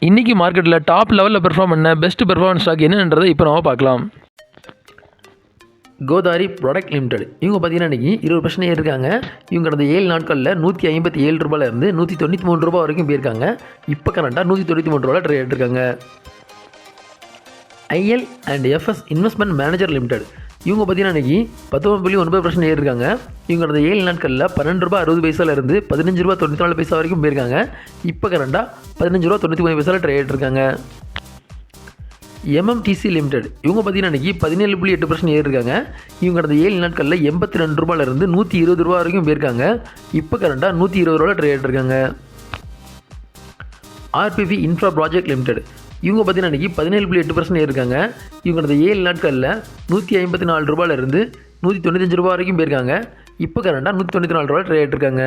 இன்றைக்கி மார்க்கெட்டில் டாப் லெவலில் பெர்ஃபார்ம் பண்ண பெஸ்ட் பெர்ஃபார்மன்ஸ் ஸ்டாக் என்னன்றதை இப்போ நம்ம பார்க்கலாம். கோதாரி ப்ராடக்ட் லிமிடெட் இவங்க பார்த்தீங்கன்னா இன்றைக்கி 20% இருக்காங்க. இவங்க கடந்த 7 நாட்களில் ₹157 ₹193 வரைக்கும் போயிருக்காங்க. இப்போ கரண்ட்டாக ₹193 ட்ரேட் இருக்காங்க. IL and FS investment manager limited இவங்க பார்த்தீங்கன்னா இன்றைக்கி 19.9% இருக்காங்க. இவங்க கடந்த 7 நாட்களில் ₹12.60 இருந்து ₹15.94 வரைக்கும் போயிருக்காங்க. இப்போ கரண்ட்டாக ₹15.93 ட்ரேட் இருக்காங்க. எம்எம்டிசி லிமிடெட் இவங்க பார்த்தீங்கன்னா இன்றைக்கி 17.8% இருக்காங்க. இவங்க கடந்த 7 நாட்களில் ₹82 இருந்து ₹120 வரைக்கும் போயிருக்காங்க. இப்போ கரண்ட்டாக ₹120 ட்ரேட் இருக்காங்க. ஆர்பிவி இன்ஃப்ரா ப்ராஜெக்ட் லிமிடெட் இவங்க பார்த்தீங்கன்னா இன்றைக்கி 17.8% இருக்காங்க. இவங்க கடந்த 7 நாட்களில் ₹154 இருந்து ₹195 வரைக்கும் போயிருக்காங்க. இப்போ கரண்ட்டாக ₹194 ட்ரேட் இருக்காங்க.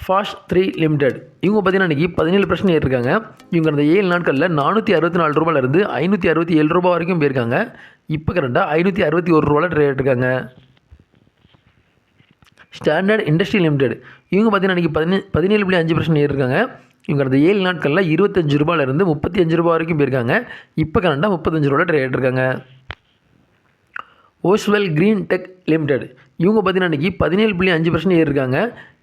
ஃபாஸ்ட் 3 லிமிடெட் இவங்க பார்த்தீங்கன்னா இன்றைக்கி 17% இருக்காங்க. இவங்க கடந்த 7 நாட்களில் ₹464 இருந்து ₹567 வரைக்கும் போயிருக்காங்க. இப்போ கரண்ட்டாக ₹561 ட்ரேட் இருக்காங்க. ஸ்டாண்டர்ட் இண்டஸ்ட்ரி லிமிடெட் இவங்க பார்த்தீங்கன்னா இன்றைக்கி 17.5% இருக்காங்க. இவங்க கடந்த 7 நாட்களில் ₹25 இருந்து ₹35 வரைக்கும் போயிருக்காங்க. இப்போ கரண்ட்டாக ₹35 ட்ரேட் இருக்காங்க. ஓஸ்வெல் கிரீன் டெக் லிமிடெட் இவங்க பார்த்தீங்கன்னா இன்றைக்கி 17.5% இருக்காங்க.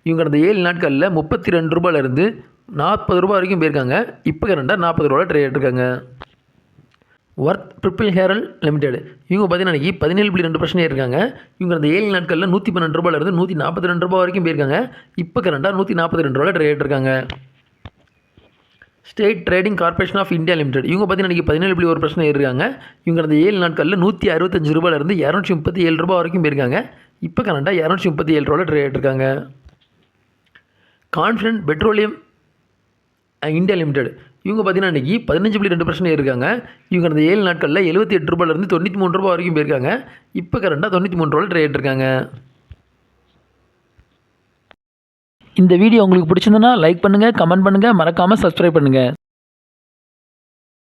இவங்க கடந்த 7 நாட்களில் ₹32 இருந்து ₹40 வரைக்கும் போயிருக்காங்க. இப்போ கரண்ட்டாக ₹40 ட்ரேட் இருக்காங்க. ஒர்த் ட்ரிபிள் ஹேரல் லிமிடெட் இவங்க பார்த்தீங்கன்னா இன்றைக்கி 17.2% இருக்காங்க. இவங்க கடந்த 7 நாட்களில் ₹112 இருந்து ₹142 வரைக்கும் போயிருக்காங்க. இப்போ கரண்ட்டாக ₹142 ட்ரேட் இருக்காங்க. State Trading Corporation of India Limited இவங்க பார்த்தீங்கன்னா இன்றைக்கி 17.1% இருக்காங்க. இவங்க கடந்த 7 நாட்களில் ₹165 இருந்து ₹237 வரைக்கும் போயிருக்காங்க. இப்போ கரண்ட்டாக ₹237 ட்ரேட் இருக்காங்க. கான்ஃபிடன்ட் பெட்ரோலியம் இந்தியா லிமிடெட் இவங்க பார்த்தீங்கன்னா இன்றைக்கி 15.2% இருக்காங்க. இவங்க கடந்த 7 நாட்களில் ₹78 இருந்து ₹93 வரைக்கும் போயிருக்காங்க. இப்போ கரண்ட்டாக ₹93 ட்ரேட் இருக்காங்க. இந்த வீடியோ உங்களுக்கு பிடிச்சிருந்தனா லைக் பண்ணுங்கள், கமெண்ட் பண்ணுங்கள், மறக்காமல் சப்ஸ்கிரைப் பண்ணுங்கள்.